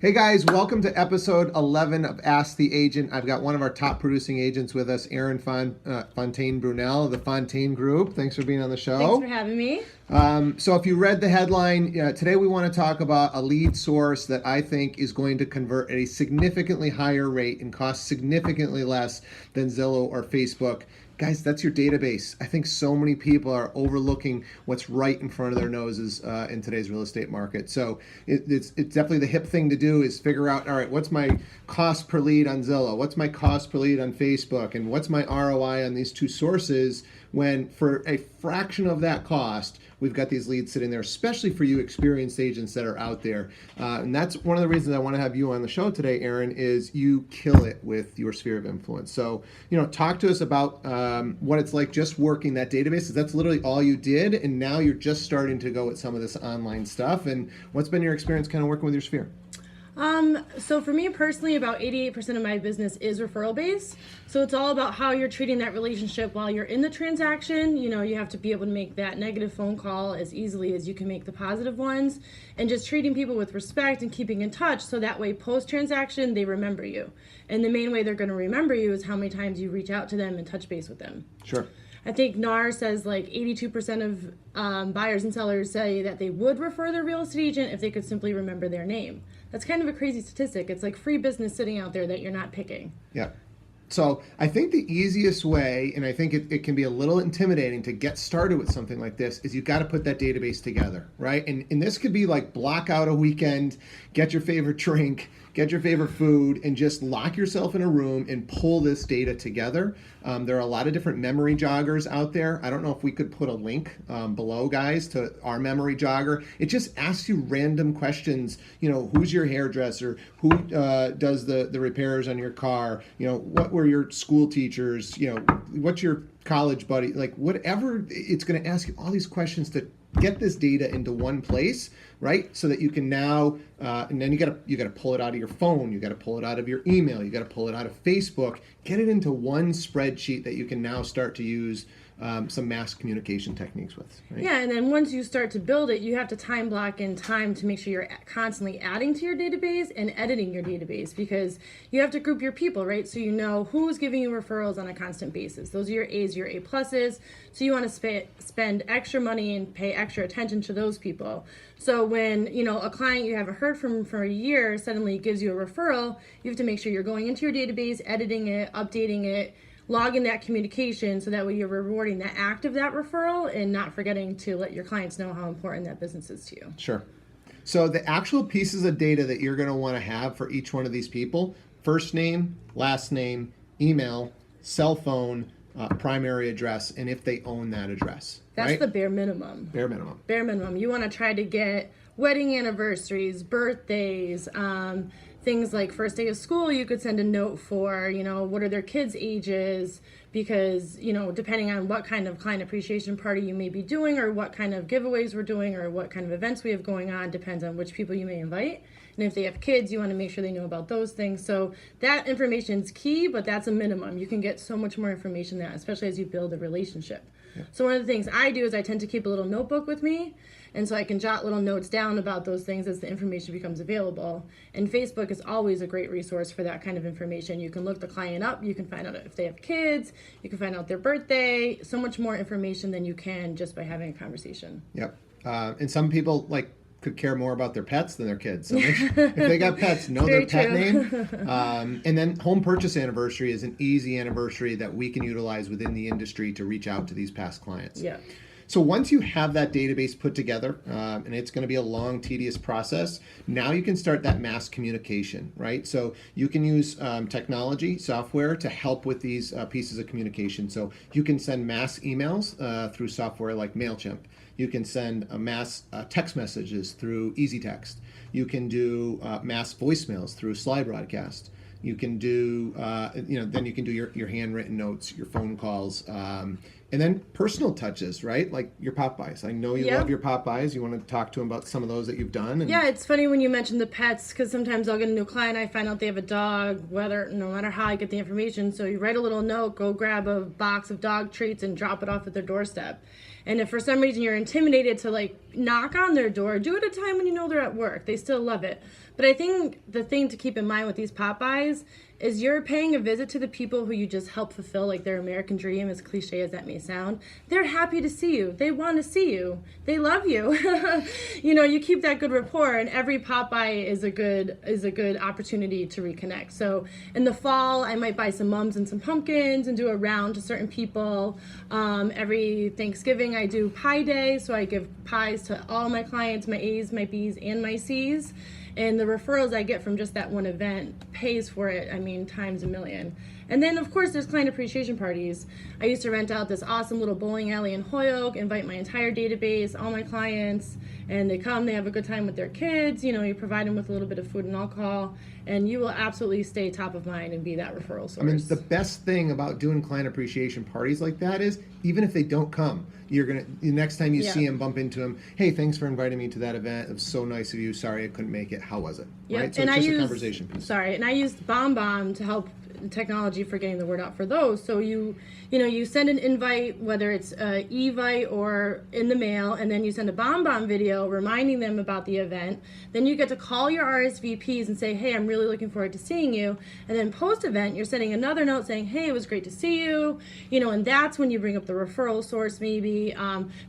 Hey guys, welcome to episode 11 of Ask the Agent. I've got one of our top producing agents with us, Erin Fontaine Brunelle of the Fontaine Group. Thanks for being on the show. Thanks for having me. So if you read the headline, today we want to talk about a lead source that I think is going to convert at a significantly higher rate and cost significantly less than Zillow or Facebook. Guys, that's your database. I think so many people are overlooking what's right in front of their noses in today's real estate market. So it's definitely the hip thing to do is figure out, all right, what's my cost per lead on Zillow? What's my cost per lead on Facebook? And what's my ROI on these two sources when for a fraction of that cost, we've got these leads sitting there, especially for you experienced agents that are out there. And that's one of the reasons I want to have you on the show today, Erin, is you kill it with your sphere of influence. So, talk to us about what it's like just working that database, because that's literally all you did. And now you're just starting to go with some of this online stuff. And what's been your experience kind of working with your sphere? So for me personally, about 88% of my business is referral based. So it's all about how you're treating that relationship while you're in the transaction. You have to be able to make that negative phone call as easily as you can make the positive ones, and just treating people with respect and keeping in touch so that way post-transaction they remember you. And the main way they're going to remember you is how many times you reach out to them and touch base with them. Sure. I think NAR says like 82% of buyers and sellers say that they would refer their real estate agent if they could simply remember their name. That's kind of a crazy statistic. It's like free business sitting out there that you're not picking. Yeah. So I think the easiest way, and I think it can be a little intimidating to get started with something like this, is you've got to put that database together, right? And this could be like block out a weekend, get your favorite drink, get your favorite food, and just lock yourself in a room and pull this data together. There are a lot of different memory joggers out there. I don't know if we could put a link below, guys, to our memory jogger. It just asks you random questions. Who's your hairdresser? Who does the repairs on your car? What were your school teachers? What's your college buddy? Like whatever, it's going to ask you all these questions to get this data into one place, right? So that you can now, and then you got to pull it out of your phone, you got to pull it out of your email, you got to pull it out of Facebook, get it into one spreadsheet that you can now start to use some mass communication techniques with. Right? Yeah, and then once you start to build it, you have to time block in time to make sure you're constantly adding to your database and editing your database, because you have to group your people, right? So you know who's giving you referrals on a constant basis. Those are your A's, your A pluses. So you want to spend extra money and pay extra attention to those people. So when, a client you haven't heard from for a year suddenly gives you a referral, you have to make sure you're going into your database, editing it, updating it, log in that communication so that way you're rewarding the act of that referral and not forgetting to let your clients know how important that business is to you. Sure. So the actual pieces of data that you're going to want to have for each one of these people: first name, last name, email, cell phone, primary address, and if they own that address. That's right? the bare minimum. Bare minimum. Bare minimum. You want to try to get wedding anniversaries, birthdays, things like first day of school. You could send a note for, what are their kids' ages, because, depending on what kind of client appreciation party you may be doing or what kind of giveaways we're doing or what kind of events we have going on, depends on which people you may invite. And if they have kids, you want to make sure they know about those things. So that information is key, but that's a minimum. You can get so much more information than that, especially as you build a relationship. Yeah. So one of the things I do is I tend to keep a little notebook with me, and so I can jot little notes down about those things as the information becomes available. And Facebook is always a great resource for that kind of information. You can look the client up, you can find out if they have kids, you can find out their birthday, so much more information than you can just by having a conversation. Yep. And some people could care more about their pets than their kids. So make sure, if they got pets, know their pet name. And then home purchase anniversary is an easy anniversary that we can utilize within the industry to reach out to these past clients. Yeah. So once you have that database put together, and it's going to be a long, tedious process, now you can start that mass communication, right? So you can use technology, software to help with these pieces of communication. So you can send mass emails through software like MailChimp. You can send mass text messages through EasyText. You can do mass voicemails through Slide Broadcast. You can do, then you can do your handwritten notes, your phone calls, and And then personal touches, right? Like your Popeyes. I know you love your Popeyes. You want to talk to them about some of those that you've done. And... Yeah, it's funny when you mention the pets, because sometimes I'll get a new client, I find out they have a dog, no matter how I get the information. So you write a little note, go grab a box of dog treats and drop it off at their doorstep. And if for some reason you're intimidated to like knock on their door, do it at a time when you know they're at work. They still love it. But I think the thing to keep in mind with these Popeyes is you're paying a visit to the people who you just help fulfill like their American dream, as cliche as that may sound. They're happy to see you. They want to see you. They love you. You know, you keep that good rapport, and every Popeye is a good opportunity to reconnect. So in the fall, I might buy some mums and some pumpkins and do a round to certain people. Every Thanksgiving, I do pie day, so I give pies to all my clients, my A's, my B's, and my C's. And the referrals I get from just that one event pays for it, I mean, times a million. And then, of course, there's client appreciation parties. I used to rent out this awesome little bowling alley in Holyoke, invite my entire database, all my clients, and they come, they have a good time with their kids. You know, you provide them with a little bit of food and alcohol, and you will absolutely stay top of mind and be that referral source. I mean, the best thing about doing client appreciation parties like that is, even if they don't come, the next time you see them, bump into them. Hey, thanks for inviting me to that event. It was so nice of you. Sorry I couldn't make it. How was it? Yeah, right? So and it's just a conversation piece. And I used BombBomb to help technology for getting the word out for those. So you send an invite, whether it's Evite or in the mail, and then you send a BombBomb video reminding them about the event. Then you get to call your RSVPs and say, hey, I'm really looking forward to seeing you. And then post-event, you're sending another note saying, hey, it was great to see you. You know, and that's when you bring up the referral source maybe.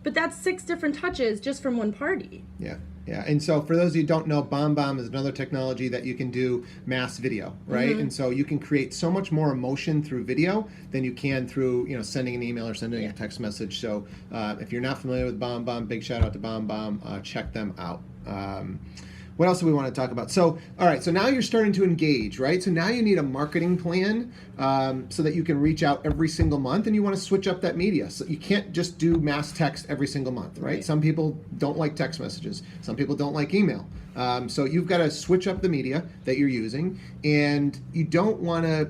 But that's 6 different touches just from one party. Yeah. Yeah, and so for those of you who don't know, BombBomb is another technology that you can do mass video, right? And so you can create so much more emotion through video than you can through, sending an email or sending a text message. So if you're not familiar with BombBomb, big shout out to BombBomb. Check them out. What else do we want to talk about? So, all right, so now you're starting to engage, right? So now you need a marketing plan so that you can reach out every single month, and you want to switch up that media. So you can't just do mass text every single month, right? Some people don't like text messages. Some people don't like email. So you've got to switch up the media that you're using, and you don't want to,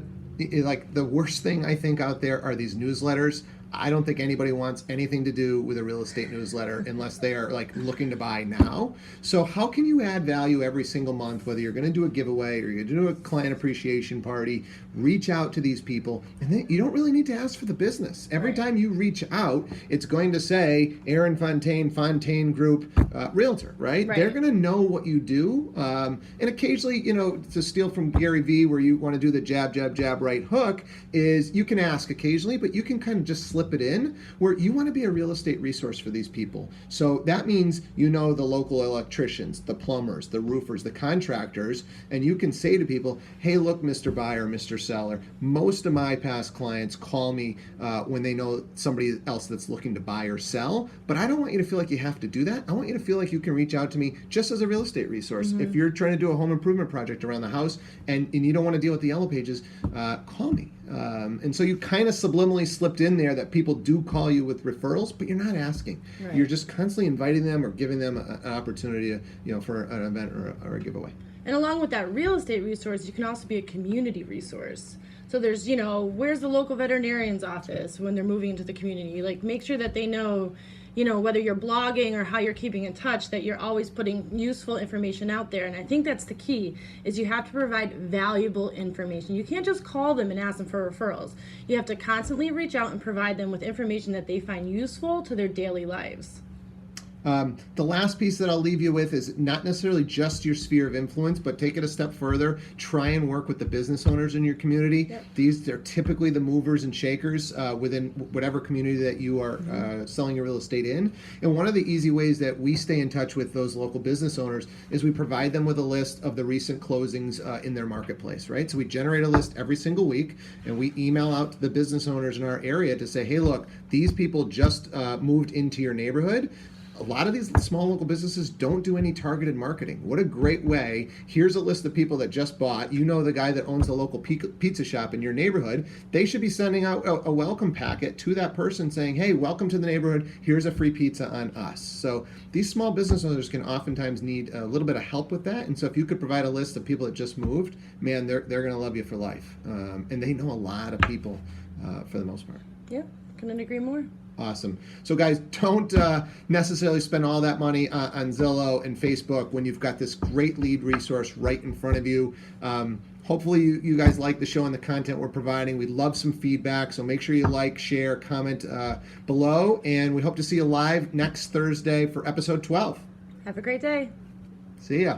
like, the worst thing I think out there are these newsletters. I don't think anybody wants anything to do with a real estate newsletter unless they are like looking to buy now. So how can you add value every single month, whether you're going to do a giveaway or you're going to do a client appreciation party? Reach out to these people, and then you don't really need to ask for the business. Every time you reach out, it's going to say Erin Fontaine, Fontaine Group, Realtor, right? They're going to know what you do. And occasionally, to steal from Gary Vee, where you want to do the jab, jab, jab, right hook, is you can ask occasionally, but you can kind of just slip it in where you want to be a real estate resource for these people. So that means the local electricians, the plumbers, the roofers, the contractors, and you can say to people, hey, look, Mr. Buyer, Mr. Seller, most of my past clients call me when they know somebody else that's looking to buy or sell, but I don't want you to feel like you have to do that. I want you to feel like you can reach out to me just as a real estate resource. If you're trying to do a home improvement project around the house and you don't want to deal with the yellow pages, call me. And so you kind of subliminally slipped in there that people do call you with referrals, but you're not asking. You're just constantly inviting them or giving them an opportunity to, for an event or a giveaway. And along with that real estate resource, you can also be a community resource. So there's, where's the local veterinarian's office when they're moving into the community? Like, make sure that they know, whether you're blogging or how you're keeping in touch, that you're always putting useful information out there. And I think that's the key, is you have to provide valuable information. You can't just call them and ask them for referrals. You have to constantly reach out and provide them with information that they find useful to their daily lives. The last piece that I'll leave you with is not necessarily just your sphere of influence, but take it a step further. Try and work with the business owners in your community. They're typically the movers and shakers within whatever community that you are selling your real estate in. And one of the easy ways that we stay in touch with those local business owners is we provide them with a list of the recent closings in their marketplace, right? So we generate a list every single week, and we email out to the business owners in our area to say, hey, look, these people just moved into your neighborhood. A lot of these small local businesses don't do any targeted marketing. What a great way. Here's a list of people that just bought. The guy that owns the local pizza shop in your neighborhood. They should be sending out a welcome packet to that person saying, hey, welcome to the neighborhood. Here's a free pizza on us. So these small business owners can oftentimes need a little bit of help with that. And so if you could provide a list of people that just moved, man, they're going to love you for life. And they know a lot of people for the most part. Yeah, couldn't agree more. Awesome. So guys, don't necessarily spend all that money on Zillow and Facebook when you've got this great lead resource right in front of you. Hopefully you guys like the show and the content we're providing. We'd love some feedback, so make sure you like, share, comment below, and we hope to see you live next Thursday for episode 12. Have a great day. See ya.